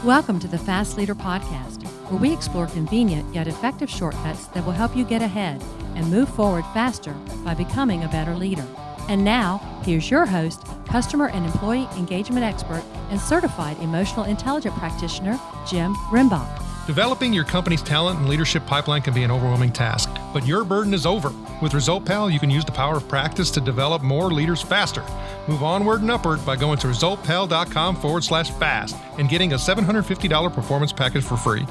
Welcome to the Fast Leader Podcast, where we explore convenient yet effective shortcuts that will help you get ahead and move forward faster by becoming a better leader. And now, here's your host, customer and employee engagement expert, and certified emotional intelligence practitioner, Jim Rimbach. Developing your company's talent and leadership pipeline can be an overwhelming task, but your burden is over. With ResultPal, you can use the power of practice to develop more leaders faster. Move onward and upward by going to resultpal.com/fast and getting a $750 performance package for free.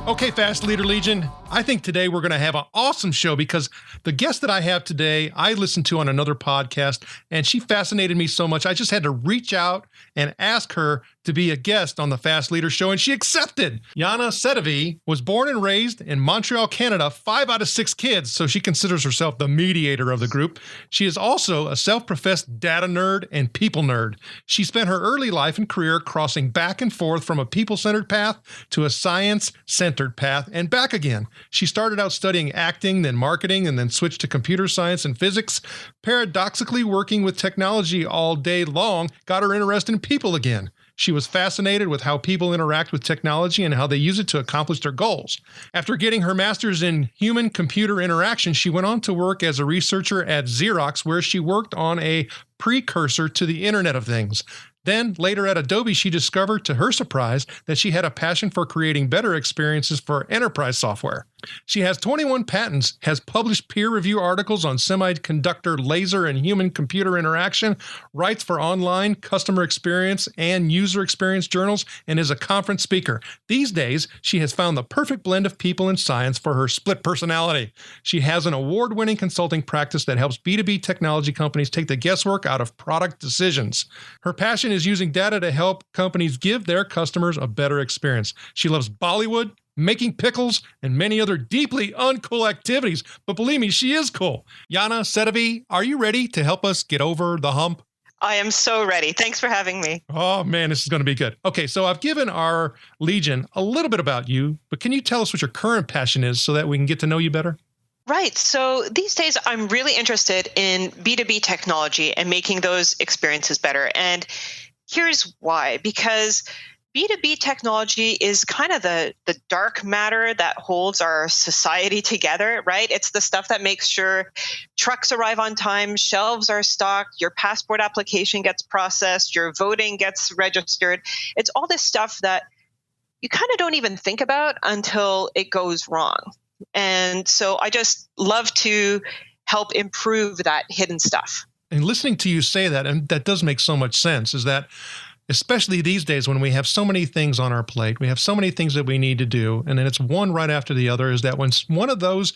Okay, Fast Leader Legion, I think today we're going to have an awesome show because the guest that I have today, I listened to on another podcast, and she fascinated me so much, I just had to reach out and ask her to be a guest on the Fast Leader Show, and she accepted. Jana Sedivy was born and raised in Montreal, Canada, 5 out of 6 kids, so she considers herself the mediator of the group. She is also a self-professed data nerd and people nerd. She spent her early life and career crossing back and forth from a people-centered path to a science-centered path and back again. She started out studying acting, then marketing, and then switched to computer science and physics. Paradoxically, working with technology all day long got her interested in people again. She was fascinated with how people interact with technology and how they use it to accomplish their goals. After getting her master's in human-computer interaction, she went on to work as a researcher at Xerox, where she worked on a precursor to the Internet of Things. Then, later at Adobe, she discovered, to her surprise, that she had a passion for creating better experiences for enterprise software. She has 21 patents, has published peer-review articles on semiconductor, laser, and human-computer interaction, writes for online customer experience and user experience journals, and is a conference speaker. These days, she has found the perfect blend of people and science for her split personality. She has an award-winning consulting practice that helps B2B technology companies take the guesswork out of product decisions. Her passion is using data to help companies give their customers a better experience. She loves Bollywood, making pickles, and many other deeply uncool activities. But believe me, she is cool. Jana Sedivy, are you ready to help us get over the hump? I am so ready. Thanks for having me. Oh, man, this is going to be good. Okay, so I've given our Legion a little bit about you, but can you tell us what your current passion is so that we can get to know you better? Right. So these days, I'm really interested in B2B technology and making those experiences better. And here's why. Because B2B technology is kind of the dark matter that holds our society together, right? It's the stuff that makes sure trucks arrive on time, shelves are stocked, your passport application gets processed, your voting gets registered. It's all this stuff that you kind of don't even think about until it goes wrong. And so I just love to help improve that hidden stuff. And listening to you say that, and that does make so much sense, is that especially these days when we have so many things on our plate, we have so many things that we need to do, and then it's one right after the other, is that when one of those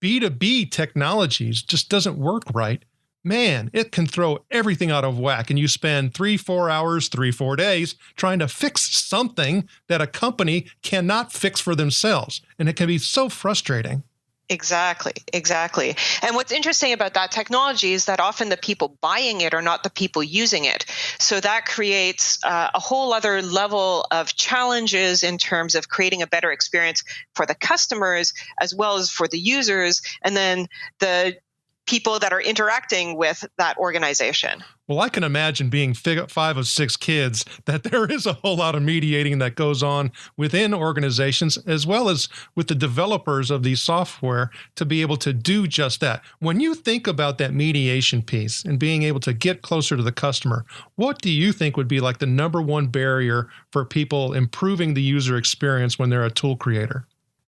B2B technologies just doesn't work right, man, it can throw everything out of whack. And you spend 3-4 hours, 3-4 days trying to fix something that a company cannot fix for themselves. And it can be so frustrating. Exactly. And what's interesting about that technology is that often the people buying it are not the people using it. So that creates a whole other level of challenges in terms of creating a better experience for the customers as well as for the users, and then the people that are interacting with that organization. Well, I can imagine being 5 of 6 kids that there is a whole lot of mediating that goes on within organizations as well as with the developers of these software to be able to do just that. When you think about that mediation piece and being able to get closer to the customer, what do you think would be like the number one barrier for people improving the user experience when they're a tool creator?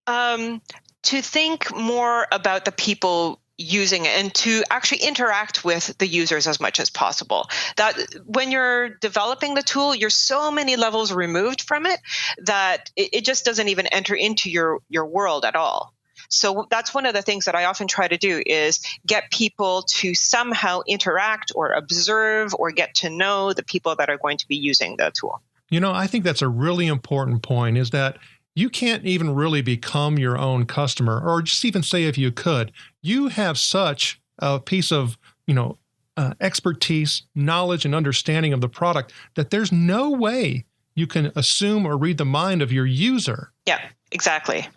To think more about the people using it and to actually interact with the users as much as possible. That when you're developing the tool, you're so many levels removed from it that it just doesn't even enter into your world at all. So that's one of the things that I often try to do is get people to somehow interact or observe or get to know the people that are going to be using the tool. You know, I think that's a really important point, is that you can't even really become your own customer, or just even say if you could, you have such a piece of, expertise, knowledge, and understanding of the product that there's no way you can assume or read the mind of your user. Yeah, exactly.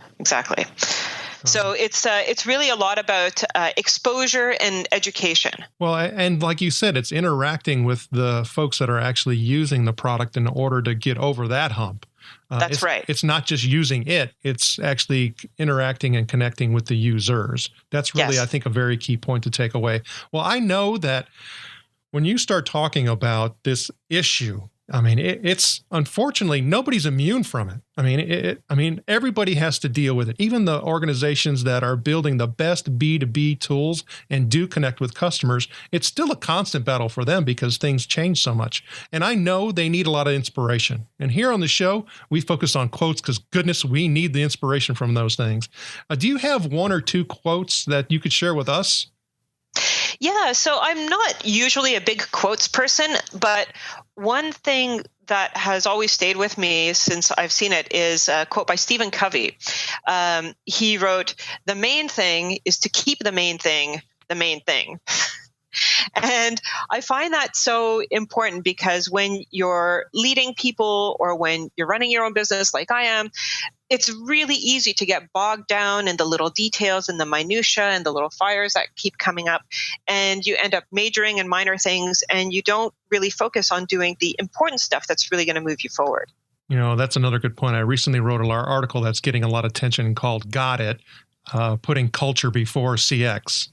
So it's really a lot about exposure and education. Well, and like you said, it's interacting with the folks that are actually using the product in order to get over that hump. That's right. It's not just using it, it's actually interacting and connecting with the users. That's really, Yes. I think, a very key point to take away. Well, I know that when you start talking about this issue, I mean, it's unfortunately nobody's immune from it. I mean, everybody has to deal with it. Even the organizations that are building the best B2B tools and do connect with customers, it's still a constant battle for them because things change so much. And I know they need a lot of inspiration. And here on the show, we focus on quotes because goodness, we need the inspiration from those things. Do you have one or two quotes that you could share with us? Yeah, so I'm not usually a big quotes person, but one thing that has always stayed with me since I've seen it is a quote by Stephen Covey. He wrote, "The main thing is to keep the main thing the main thing." And I find that so important because when you're leading people or when you're running your own business like I am, it's really easy to get bogged down in the little details and the minutia and the little fires that keep coming up. And you end up majoring in minor things and you don't really focus on doing the important stuff that's really going to move you forward. You know, that's another good point. I recently wrote an article that's getting a lot of attention called Got It, putting culture before CX.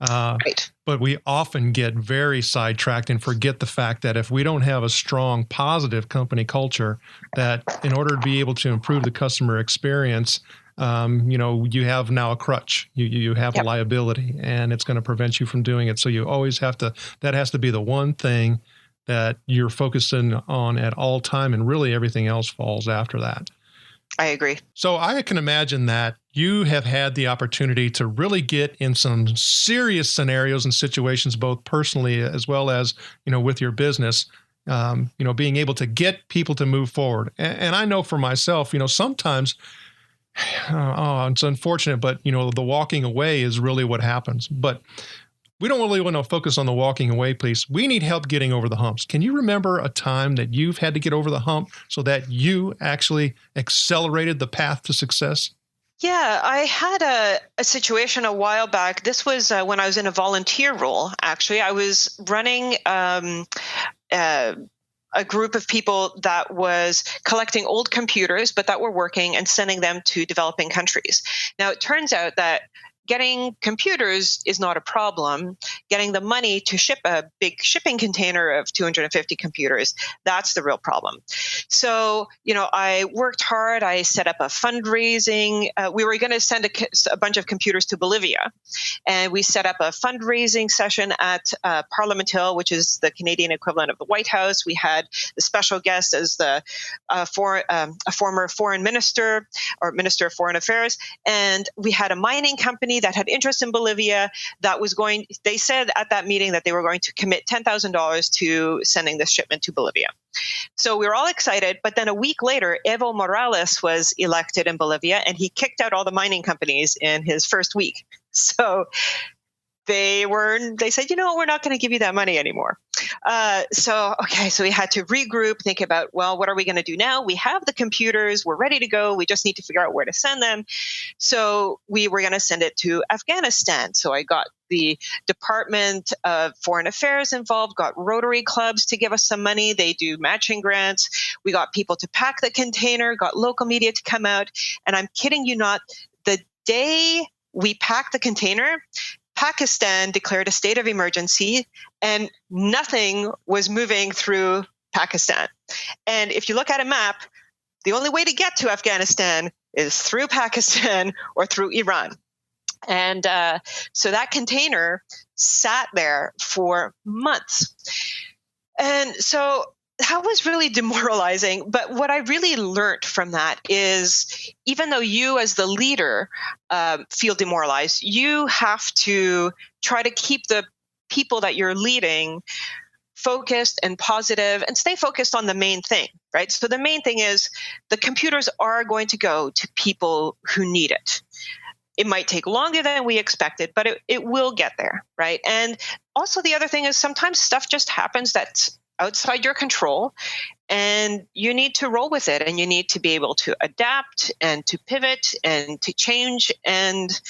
Right. But we often get very sidetracked and forget the fact that if we don't have a strong, positive company culture, that in order to be able to improve the customer experience, you have now a crutch. You have a liability, and it's going to prevent you from doing it. So you always have to. That has to be the one thing that you're focusing on at all time, and really everything else falls after that. I agree. So I can imagine that you have had the opportunity to really get in some serious scenarios and situations, both personally as well as, with your business, being able to get people to move forward. And I know for myself, sometimes, it's unfortunate, but, the walking away is really what happens. But we don't really want to focus on the walking away piece. We need help getting over the humps. Can you remember a time that you've had to get over the hump so that you actually accelerated the path to success? Yeah, I had a situation a while back. This was when I was in a volunteer role, actually. I was running a group of people that was collecting old computers, but that were working and sending them to developing countries. Now, it turns out that getting computers is not a problem. Getting the money to ship a big shipping container of 250 computers, that's the real problem. So, I worked hard. I set up a fundraising. We were going to send a bunch of computers to Bolivia. And we set up a fundraising session at Parliament Hill, which is the Canadian equivalent of the White House. We had the special guest as a former foreign minister or minister of foreign affairs. And we had a mining company that had interest in Bolivia they said at that meeting that they were going to commit $10,000 to sending this shipment to Bolivia. So we were all excited, but then a week later, Evo Morales was elected in Bolivia and he kicked out all the mining companies in his first week. So they said, we're not going to give you that money anymore. So we had to regroup, think about, well, what are we going to do now? We have the computers, we're ready to go. We just need to figure out where to send them. So we were going to send it to Afghanistan. So I got the Department of Foreign Affairs involved, got Rotary clubs to give us some money. They do matching grants. We got people to pack the container, got local media to come out. And I'm kidding you not, the day we packed the container, Pakistan declared a state of emergency and nothing was moving through Pakistan. And if you look at a map, the only way to get to Afghanistan is through Pakistan or through Iran. And so that container sat there for months. And so that was really demoralizing. But what I really learned from that is even though you as the leader feel demoralized, you have to try to keep the people that you're leading focused and positive and stay focused on the main thing, right? So the main thing is the computers are going to go to people who need it. It might take longer than we expected, but it will get there, right? And also the other thing is sometimes stuff just happens that's outside your control and you need to roll with it and you need to be able to adapt and to pivot and to change and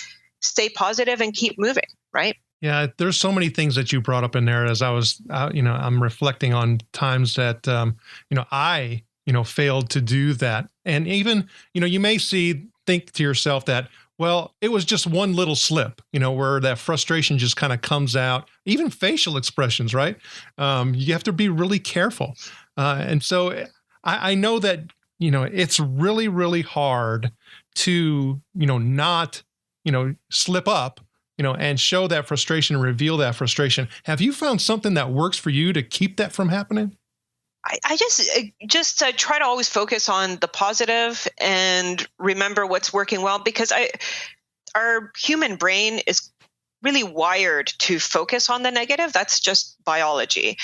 stay positive and keep moving, right? Yeah, there's so many things that you brought up in there as I was, I'm reflecting on times that, I failed to do that. And even, you may think to yourself that, well, it was just one little slip, where that frustration just kind of comes out, even facial expressions, right? You have to be really careful. And so I know that, it's really, really hard to, not, slip up, and show that frustration, reveal that frustration. Have you found something that works for you to keep that from happening? I just try to always focus on the positive and remember what's working well, because our human brain is really wired to focus on the negative. That's just biology.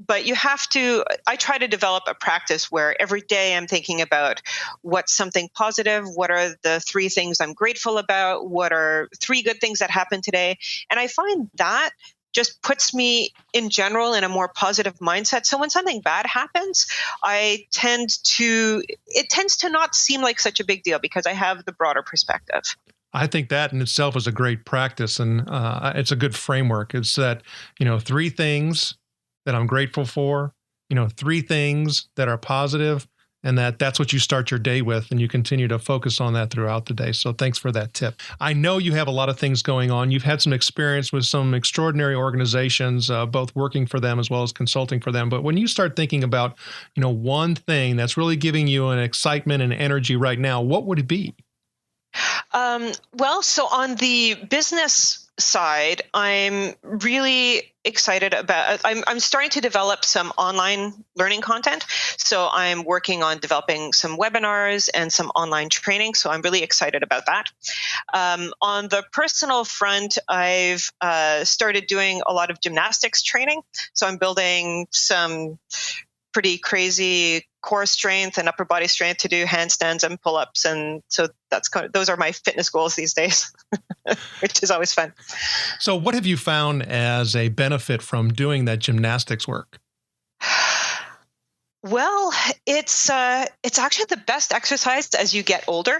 But I try to develop a practice where every day I'm thinking about what's something positive, what are the 3 things I'm grateful about, what are 3 good things that happened today. And I find that just puts me in general in a more positive mindset. So when something bad happens, it tends to not seem like such a big deal because I have the broader perspective. I think that in itself is a great practice, and it's a good framework. It's that, 3 things that I'm grateful for, 3 things that are positive, and that's what you start your day with, and you continue to focus on that throughout the day. So thanks for that tip. I know you have a lot of things going on. You've had some experience with some extraordinary organizations, both working for them as well as consulting for them. But when you start thinking about, one thing that's really giving you an excitement and energy right now, what would it be? So on the business side, I'm really excited about, I'm starting to develop some online learning content. So I'm working on developing some webinars and some online training. So I'm really excited about that. On the personal front, I've started doing a lot of gymnastics training. So I'm building some pretty crazy core strength and upper body strength to do handstands and pull-ups. And so those are my fitness goals these days, which is always fun. So what have you found as a benefit from doing that gymnastics work? Well, it's actually the best exercise as you get older.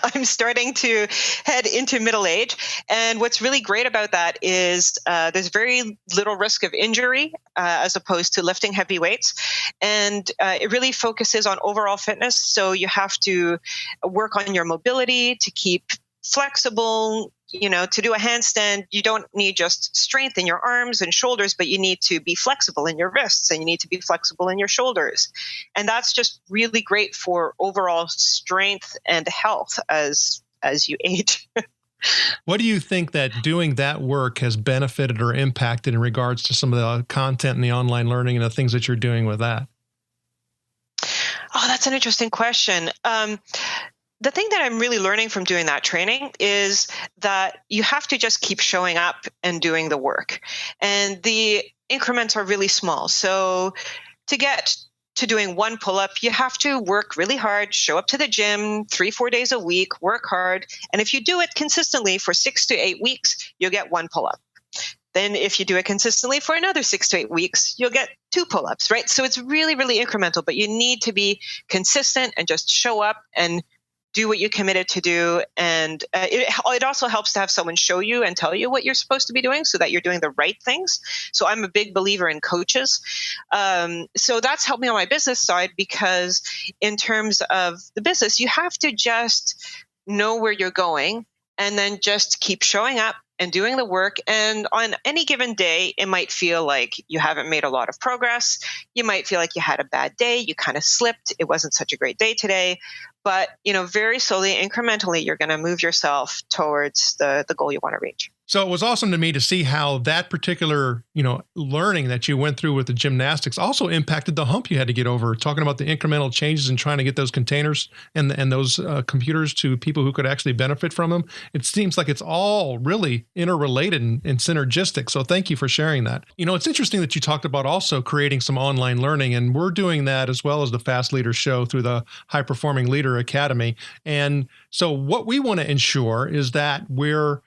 I'm starting to head into middle age. And what's really great about that is there's very little risk of injury as opposed to lifting heavy weights. And it really focuses on overall fitness. So you have to work on your mobility to keep flexible. To do a handstand, you don't need just strength in your arms and shoulders, but you need to be flexible in your wrists and you need to be flexible in your shoulders. And that's just really great for overall strength and health as you age. What do you think that doing that work has benefited or impacted in regards to some of the content and the online learning and the things that you're doing with that? Oh, that's an interesting question. The thing that I'm really learning from doing that training is that you have to just keep showing up and doing the work. And the increments are really small. So to get to doing 1 pull-up, you have to work really hard, show up to the gym 3-4 days a week, work hard. And if you do it consistently for 6 to 8 weeks, you'll get 1 pull-up. Then if you do it consistently for another 6 to 8 weeks, you'll get 2 pull-ups, right? So it's really, really incremental, but you need to be consistent and just show up and do what you committed to do. And it also helps to have someone show you and tell you what you're supposed to be doing so that you're doing the right things. So I'm a big believer in coaches. So that's helped me on my business side, because in terms of the business, you have to just know where you're going and then just keep showing up and doing the work. And on any given day, it might feel like you haven't made a lot of progress. You might feel like you had a bad day. You kind of slipped. It wasn't such a great day today. But, very slowly, incrementally, you're going to move yourself towards the goal you want to reach. So it was awesome to me to see how that particular, learning that you went through with the gymnastics also impacted the hump you had to get over, talking about the incremental changes and trying to get those containers and those computers to people who could actually benefit from them. It seems like it's all really interrelated and synergistic. So thank you for sharing that. It's interesting that you talked about also creating some online learning, and we're doing that as well as the Fast Leader Show through the High Performing Leader Academy. And so what we want to ensure is that we're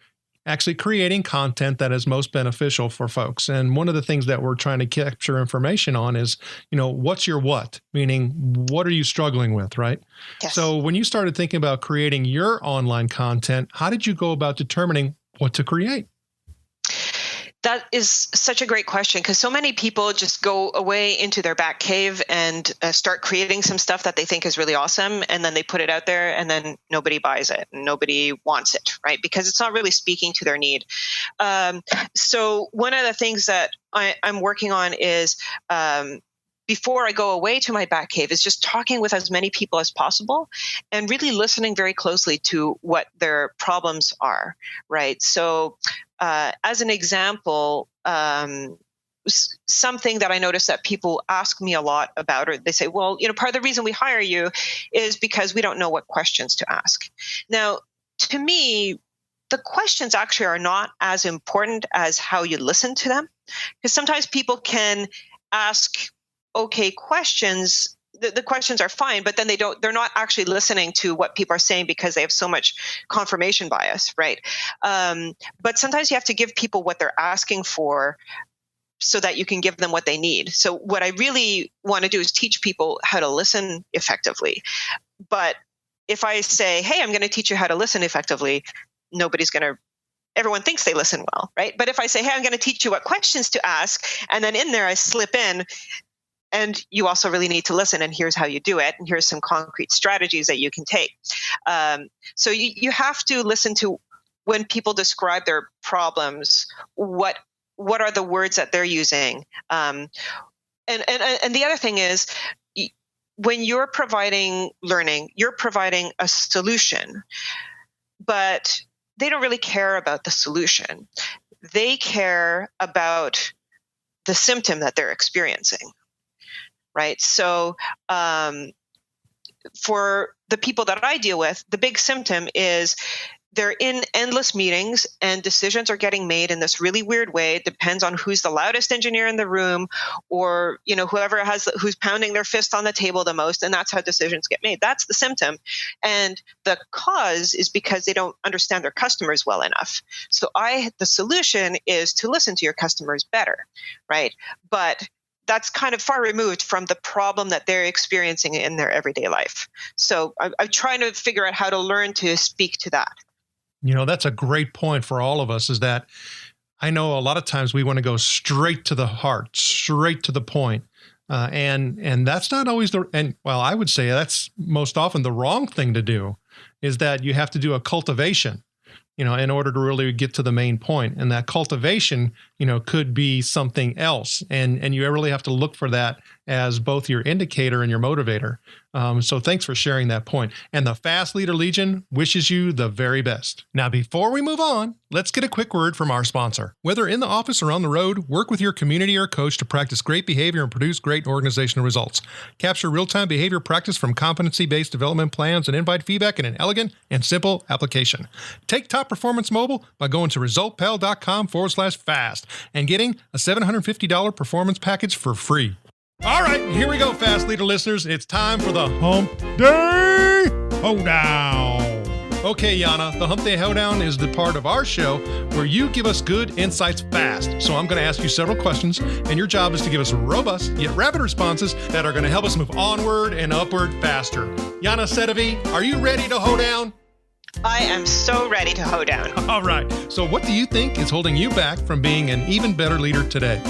actually creating content that is most beneficial for folks. And one of the things that we're trying to capture information on is, what's your what? Meaning, what are you struggling with, right? Yes. So when you started thinking about creating your online content, how did you go about determining what to create? That is such a great question, because so many people just go away into their back cave and start creating some stuff that they think is really awesome, and then they put it out there, and then nobody buys it, and nobody wants it, right? Because it's not really speaking to their need. So one of the things that I'm working on is before I go away to my back cave is just talking with as many people as possible and really listening very closely to what their problems are, right? So as an example, something that I notice that people ask me a lot about, or they say, well, part of the reason we hire you is because we don't know what questions to ask. Now, to me, the questions actually are not as important as how you listen to them, because sometimes people can ask okay questions. The questions are fine, but then they're not actually listening to what people are saying because they have so much confirmation bias, right? But sometimes you have to give people what they're asking for so that you can give them what they need. So what I really want to do is teach people how to listen effectively. But if I say, hey, I'm going to teach you how to listen effectively, everyone thinks they listen well, right? But if I say, hey, I'm going to teach you what questions to ask, and then in there I slip in, and you also really need to listen, and here's how you do it, and here's some concrete strategies that you can take. So you have to listen to when people describe their problems, what are the words that they're using. And the other thing is, when you're providing learning, you're providing a solution, but they don't really care about the solution. They care about the symptom that they're experiencing. Right. So for the people that I deal with, the big symptom is they're in endless meetings and decisions are getting made in this really weird way. It depends on who's the loudest engineer in the room, or, who's pounding their fist on the table the most. And that's how decisions get made. That's the symptom. And the cause is because they don't understand their customers well enough. So the solution is to listen to your customers better. Right. But that's kind of far removed from the problem that they're experiencing in their everyday life. So I'm trying to figure out how to learn to speak to that. That's a great point for all of us, is that I know a lot of times we want to go straight to the heart, straight to the point. And that's not always I would say that's most often the wrong thing to do, is that you have to do a cultivation, in order to really get to the main point. And that cultivation, could be something else. And you really have to look for that as both your indicator and your motivator. So thanks for sharing that point. And the Fast Leader Legion wishes you the very best. Now, before we move on, let's get a quick word from our sponsor. Whether in the office or on the road, work with your community or coach to practice great behavior and produce great organizational results. Capture real-time behavior practice from competency-based development plans and invite feedback in an elegant and simple application. Take Top Performance Mobile by going to resultpal.com/fast and getting a $750 performance package for free. All right, here we go, Fast Leader listeners. It's time for the Hump Day Hoedown. Okay, Yana, the Hump Day Hoedown is the part of our show where you give us good insights fast. So I'm going to ask you several questions, and your job is to give us robust yet rapid responses that are going to help us move onward and upward faster. Jana Sedivy, are you ready to hoedown? I am so ready to hoedown. All right. So what do you think is holding you back from being an even better leader today?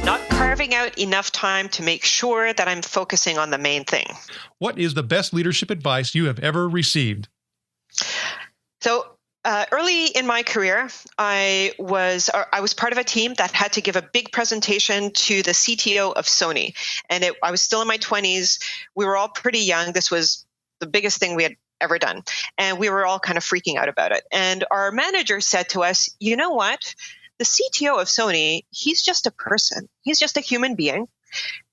Not carving out enough time to make sure that I'm focusing on the main thing. What is the best leadership advice you have ever received? So early in my career, I was part of a team that had to give a big presentation to the CTO of Sony. And I was still in my 20s. We were all pretty young. This was the biggest thing we had ever done. And we were all kind of freaking out about it. And our manager said to us, you know what? The CTO of Sony, he's just a person. He's just a human being.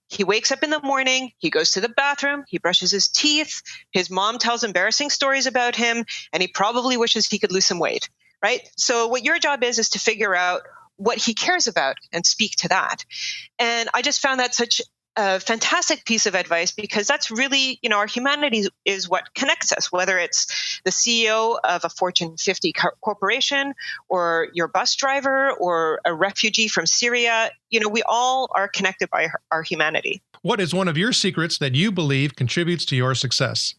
He wakes up in the morning, he goes to the bathroom, he brushes his teeth, his mom tells embarrassing stories about him, and he probably wishes he could lose some weight, right? So what your job is to figure out what he cares about and speak to that. And I just found that such a fantastic piece of advice, because that's really, our humanity is what connects us, whether it's the CEO of a Fortune 50 corporation or your bus driver or a refugee from Syria. We all are connected by our humanity. What is one of your secrets that you believe contributes to your success?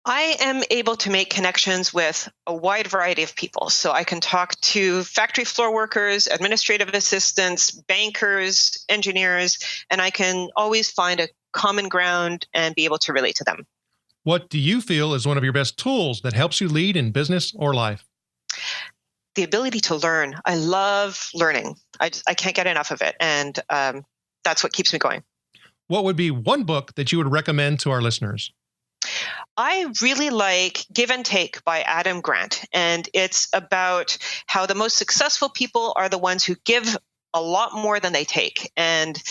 I am able to make connections with a wide variety of people. So I can talk to factory floor workers, administrative assistants, bankers, engineers, and I can always find a common ground and be able to relate to them. What do you feel is one of your best tools that helps you lead in business or life? The ability to learn. I love learning. I can't get enough of it. And that's what keeps me going. What would be one book that you would recommend to our listeners? I really like Give and Take by Adam Grant. And it's about how the most successful people are the ones who give a lot more than they take. And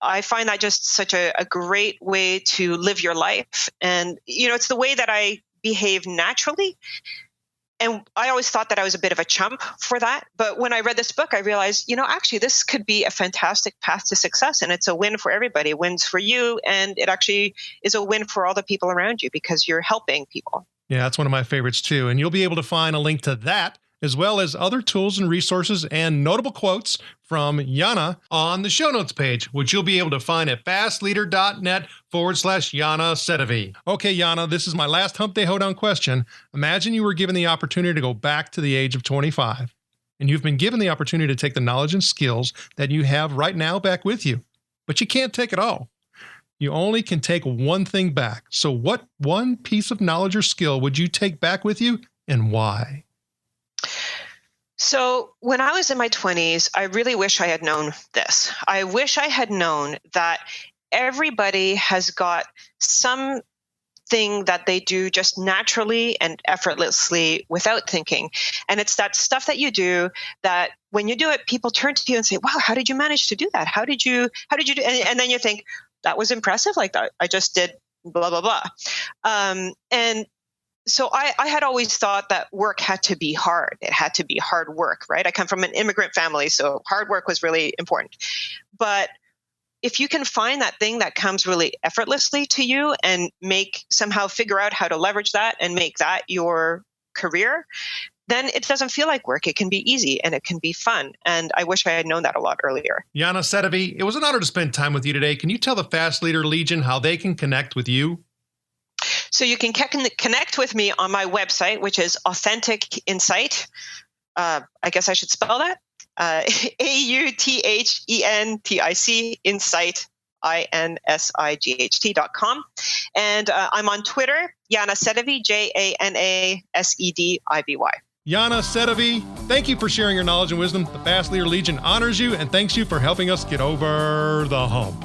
I find that just such a great way to live your life. And, it's the way that I behave naturally. And I always thought that I was a bit of a chump for that. But when I read this book, I realized, actually, this could be a fantastic path to success. And it's a win for everybody. It wins for you. And it actually is a win for all the people around you because you're helping people. Yeah, that's one of my favorites too. And you'll be able to find a link to that, as well as other tools and resources and notable quotes from Yana on the show notes page, which you'll be able to find at fastleader.net/Jana Sedivy. Okay, Yana, this is my last Hump Day Hoedown question. Imagine you were given the opportunity to go back to the age of 25, and you've been given the opportunity to take the knowledge and skills that you have right now back with you, but you can't take it all. You only can take one thing back. So what one piece of knowledge or skill would you take back with you, and why? So when I was in my 20s, I really wish I had known this. I wish I had known that everybody has got something that they do just naturally and effortlessly without thinking. And it's that stuff that you do that when you do it, people turn to you and say, wow, how did you manage to do that? How did you do? And then you think, that was impressive. Like that, I just did blah, blah, blah. And so I had always thought that work had to be hard. It had to be hard work, right? I come from an immigrant family, so hard work was really important. But if you can find that thing that comes really effortlessly to you and somehow figure out how to leverage that and make that your career, then it doesn't feel like work. It can be easy and it can be fun. And I wish I had known that a lot earlier. Jana Sedivy, it was an honor to spend time with you today. Can you tell the Fast Leader Legion how they can connect with you? So you can connect with me on my website, which is Authentic Insight. I guess I should spell that. AUTHENTIC Insight, INSIGHT.com. And I'm on Twitter, Jana Sedivy, JANASEDIVY. Jana Sedivy, thank you for sharing your knowledge and wisdom. The Fast Leader Legion honors you and thanks you for helping us get over the hump.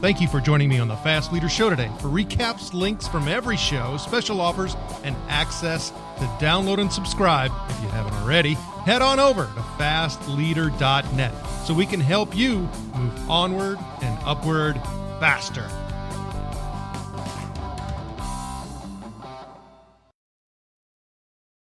Thank you for joining me on the Fast Leader Show today. For recaps, links from every show, special offers, and access to download and subscribe, if you haven't already, head on over to fastleader.net so we can help you move onward and upward faster.